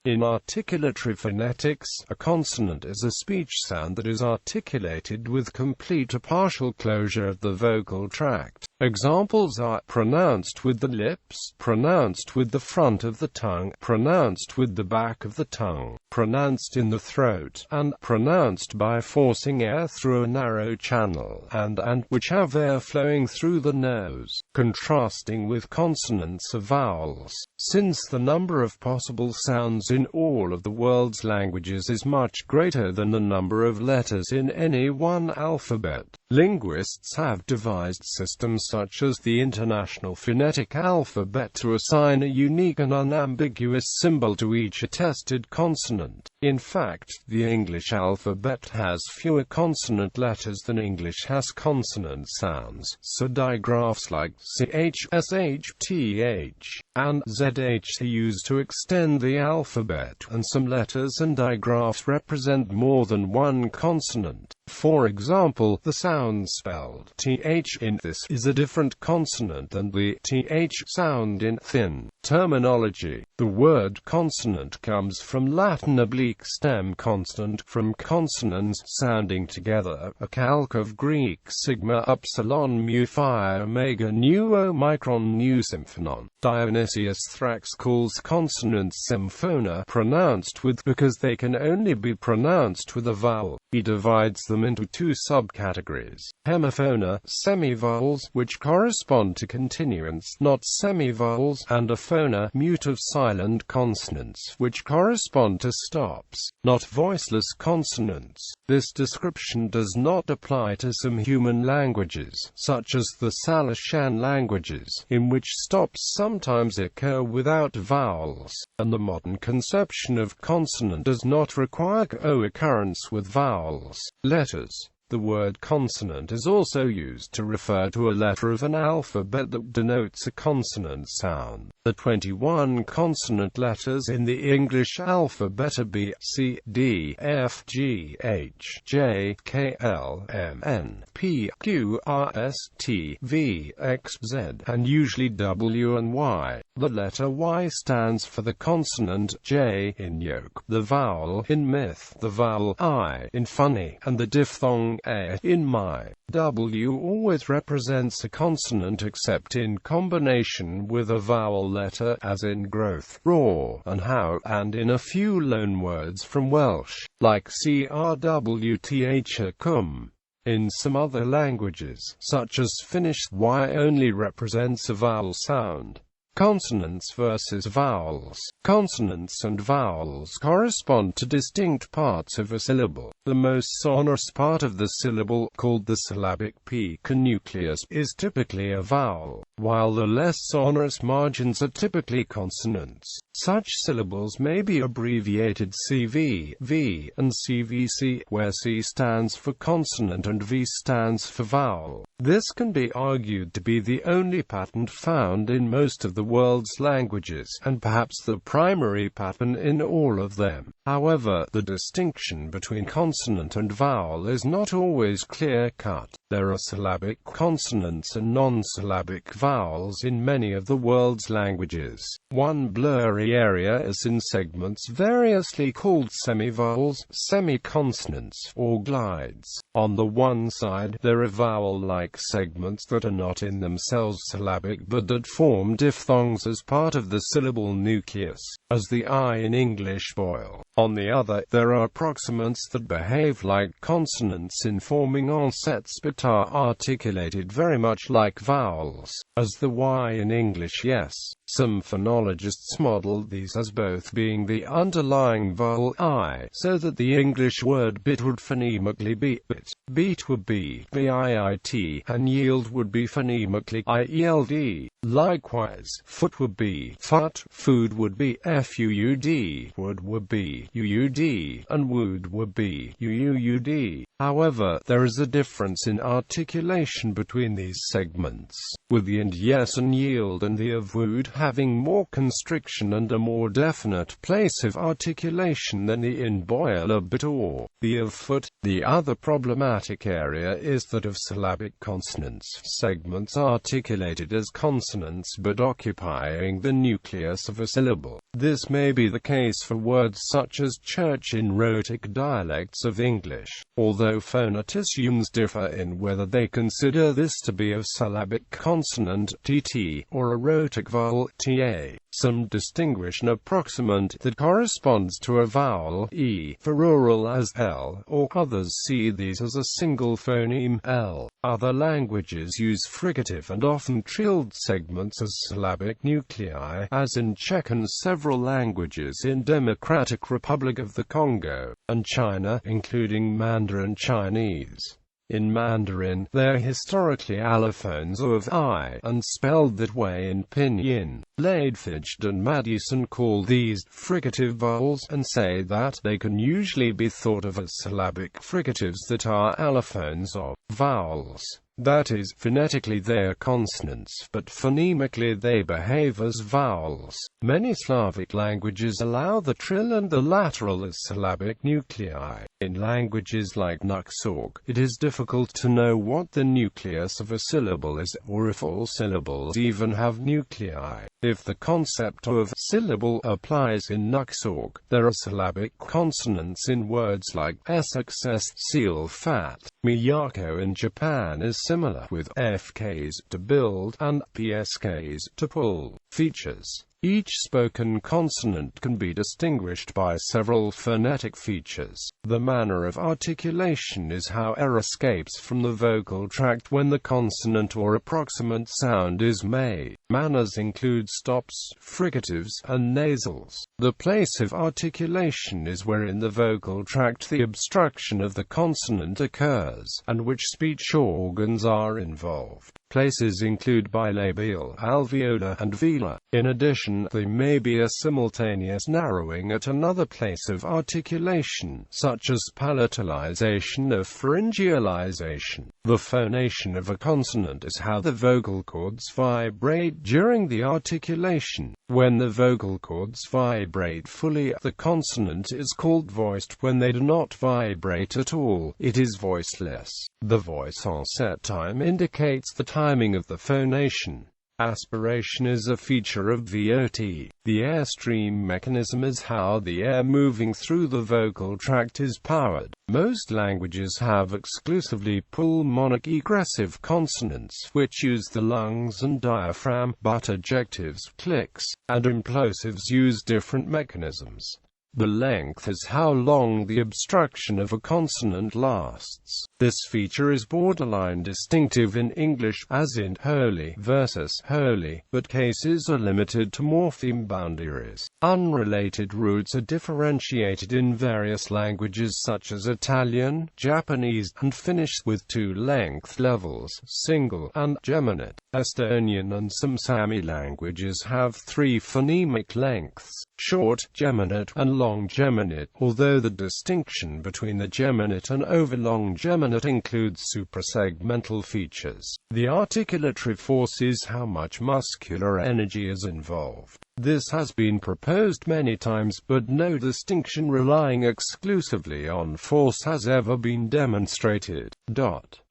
In articulatory phonetics, a consonant is a speech sound that is articulated with complete or partial closure of the vocal tract. Examples are pronounced with the lips, pronounced with the front of the tongue, pronounced with the back of the tongue, pronounced in the throat, and pronounced by forcing air through a narrow channel, and which have air flowing through the nose. Contrasting with consonants are vowels. Since the number of possible sounds in all of the world's languages is much greater than the number of letters in any one alphabet, linguists have devised systems such as the International Phonetic Alphabet to assign a unique and unambiguous symbol to each attested consonant. In fact, the English alphabet has fewer consonant letters than English has consonant sounds, so digraphs like ch, sh, th, and zh are used to extend the alphabet, and some letters and digraphs represent more than one consonant. For example, the sound spelled th in this is a different consonant than the th sound in thin. Terminology. The word consonant comes from Latin oblique stem consonant, from consonants sounding together, a calque of Greek sigma upsilon mu phi omega nu omicron nu symphonon. Dionysius Thrax calls consonants symphona, pronounced with, because they can only be pronounced with a vowel. He divides them into two subcategories: hemophona, semivowels, which correspond to continuants, not semivowels, and aphona, mute of silent consonants, which correspond to stops, not voiceless consonants. This description does not apply to some human languages, such as the Salishan languages, in which stops sometimes occur without vowels, and the modern conception of consonant does not require co-occurrence with vowels. Letters. The word consonant is also used to refer to a letter of an alphabet that denotes a consonant sound. The 21 consonant letters in the English alphabet are B, C, D, F, G, H, J, K, L, M, N, P, Q, R, S, T, V, X, Z, and usually W and Y. The letter Y stands for the consonant J in yoke, the vowel in myth, the vowel I in funny, and the diphthong A in my. W always represents a consonant except in combination with a vowel letter, as in growth, raw, and how, and in a few loanwords from Welsh, like crwth cum. In some other languages, such as Finnish, Y only represents a vowel sound. Consonants versus vowels. Consonants and vowels correspond to distinct parts of a syllable. The most sonorous part of the syllable, called the syllabic peak and nucleus, is typically a vowel, while the less sonorous margins are typically consonants. Such syllables may be abbreviated CV, V, and CVC, where C stands for consonant and V stands for vowel. This can be argued to be the only pattern found in most of the world's languages, and perhaps the primary pattern in all of them. However, the distinction between consonant and vowel is not always clear-cut. There are syllabic consonants and non-syllabic vowels in many of the world's languages. One blurry area is in segments variously called semivowels, semi-consonants, or glides. On the one side, there are vowel-like segments that are not in themselves syllabic but that form diphthongs as part of the syllable nucleus, as the I in English boil. On the other, there are proximants that behave like consonants in forming onsets but are articulated very much like vowels, as the Y in English yes. Some phonologists model these as both being the underlying vowel I, so that the English word bit would phonemically be bit, beat would be biit, and yield would be phonemically ield. Likewise, foot would be fut, food would be fuud, would be uud, and wood would be uuud. However, there is a difference in articulation between these segments, with the and yes and yield and the of would having more constriction and a more definite place of articulation than the inviolate or the of foot. The other problematic area is that of syllabic consonants, segments articulated as consonants but occupying the nucleus of a syllable. This may be the case for words such as church in rhotic dialects of English, although phoneticians differ in whether they consider this to be a syllabic consonant tt or a rhotic vowel ta. Some distinguish an approximant that corresponds to a vowel e for oral as l, or others see these as a single phoneme l. Other languages use fricative and often trilled segments as syllabic nuclei, as in Czech and several languages in Democratic Republic of the Congo and China, including Mandarin Chinese. In Mandarin, they are historically allophones of I, and spelled that way in pinyin. Ladefoged and Madison call these fricative vowels, and say that they can usually be thought of as syllabic fricatives that are allophones of vowels. That is, phonetically they are consonants, but phonemically they behave as vowels. Many Slavic languages allow the trill and the lateral as syllabic nuclei. In languages like Nuxalk, it is difficult to know what the nucleus of a syllable is, or if all syllables even have nuclei. If the concept of syllable applies in Nuxalk, there are syllabic consonants in words like success, seal fat. Miyako in Japan is similar, with FKs to build and PSKs to pull features. Each spoken consonant can be distinguished by several phonetic features. The manner of articulation is how air escapes from the vocal tract when the consonant or approximant sound is made. Manners include stops, fricatives, and nasals. The place of articulation is where in the vocal tract the obstruction of the consonant occurs, and which speech organs are involved. Places include bilabial, alveolar, and velar. In addition, there may be a simultaneous narrowing at another place of articulation, such as palatalization or pharyngealization. The phonation of a consonant is how the vocal cords vibrate during the articulation. When the vocal cords vibrate fully, the consonant is called voiced. When they do not vibrate at all, it is voiceless. The voice onset time indicates the timing of the phonation. Aspiration is a feature of VOT. The airstream mechanism is how the air moving through the vocal tract is powered. Most languages have exclusively pulmonic egressive consonants, which use the lungs and diaphragm, but ejectives, clicks, and implosives use different mechanisms. The length is how long the obstruction of a consonant lasts. This feature is borderline distinctive in English, as in holy versus holy, but cases are limited to morpheme boundaries. Unrelated roots are differentiated in various languages such as Italian, Japanese, and Finnish, with two length levels, single and geminate. Estonian and some Sami languages have three phonemic lengths: short, geminate, and long geminate, although the distinction between the geminate and overlong geminate includes suprasegmental features. The articulatory force is how much muscular energy is involved. This has been proposed many times, but no distinction relying exclusively on force has ever been demonstrated.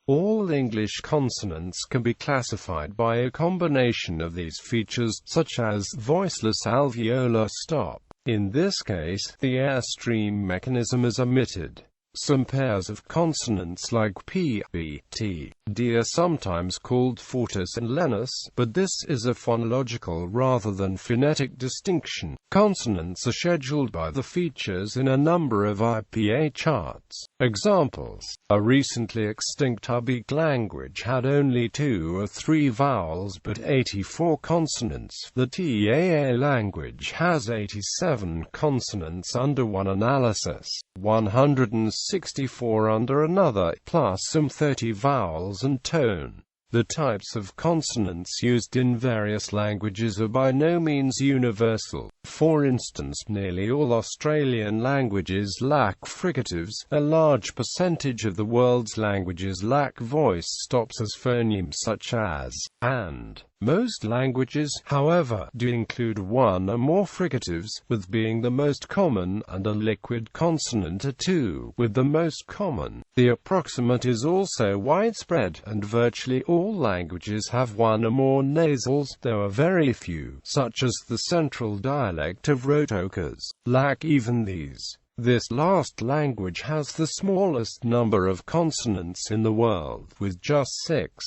All English consonants can be classified by a combination of these features, such as voiceless alveolar stop. In this case, the airstream mechanism is omitted. Some pairs of consonants like p, b, t, d are sometimes called fortis and lenis, but this is a phonological rather than phonetic distinction. Consonants are scheduled by the features in a number of IPA charts. Examples: a recently extinct Ubik language had only 2 or 3 vowels but 84 consonants. The TAA language has 87 consonants under one analysis, 164 under another, plus some 30 vowels and tone. The types of consonants used in various languages are by no means universal. For instance, nearly all Australian languages lack fricatives. A large percentage of the world's languages lack voice stops as phonemes such as and. Most languages, however, do include one or more fricatives, with being the most common, and a liquid consonant or two, with the most common. The approximant is also widespread, and virtually all languages have one or more nasals, though a very few, such as the central dialect of Rotokas, lack even these. This last language has the smallest number of consonants in the world, with just 6.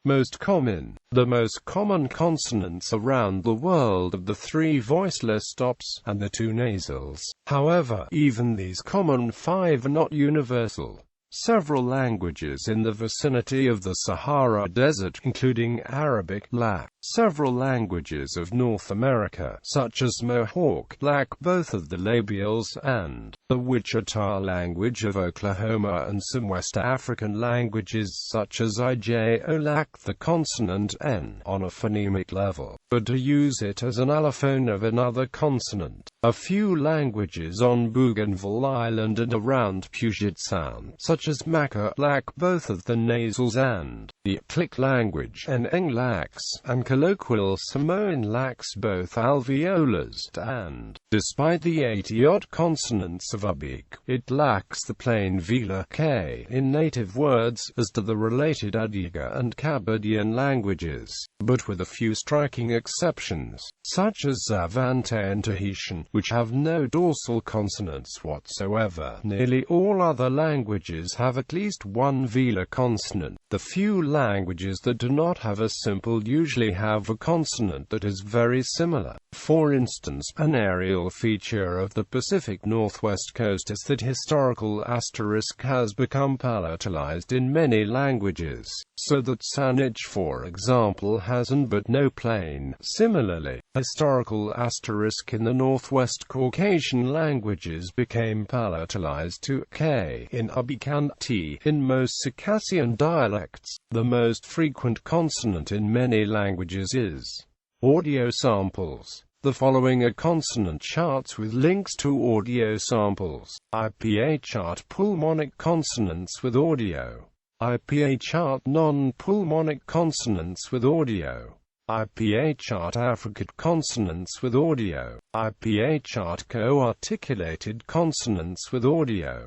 Most common. The most common consonants around the world are the 3 voiceless stops, and the 2 nasals. However, even these common 5 are not universal. Several languages in the vicinity of the Sahara Desert, including Arabic, lack. Several languages of North America, such as Mohawk, lack both of the labials, and the Wichita language of Oklahoma and some West African languages such as Ijo lack the consonant N on a phonemic level, but to use it as an allophone of another consonant. A few languages on Bougainville Island and around Puget Sound, such as Maka, lack both of the nasals, and the Atlic language Neng lacks, and colloquial Samoan lacks both alveolars, and, despite the 80-odd consonants of Ubik, it lacks the plain velar K in native words, as do the related Adiga and Kabardhian languages, but with a few striking exceptions, such as Xavante and Tahitian, which have no dorsal consonants whatsoever. Nearly all other languages have at least one velar consonant. The few languages that do not have a simple usually have a consonant that is very similar. For instance, an aerial feature of the Pacific Northwest coast is that historical asterisk has become palatalized in many languages, so that Saanich, for example, has an but no plain. Similarly, historical asterisk in the Northwest Caucasian languages became palatalized to K in Ubik and T in most Circassian dialects. The most frequent consonant in many languages is audio samples. The following are consonant charts with links to audio samples. IPA chart pulmonic consonants with audio. IPA chart non-pulmonic consonants with audio. IPA chart affricate consonants with audio. IPA chart co-articulated consonants with audio.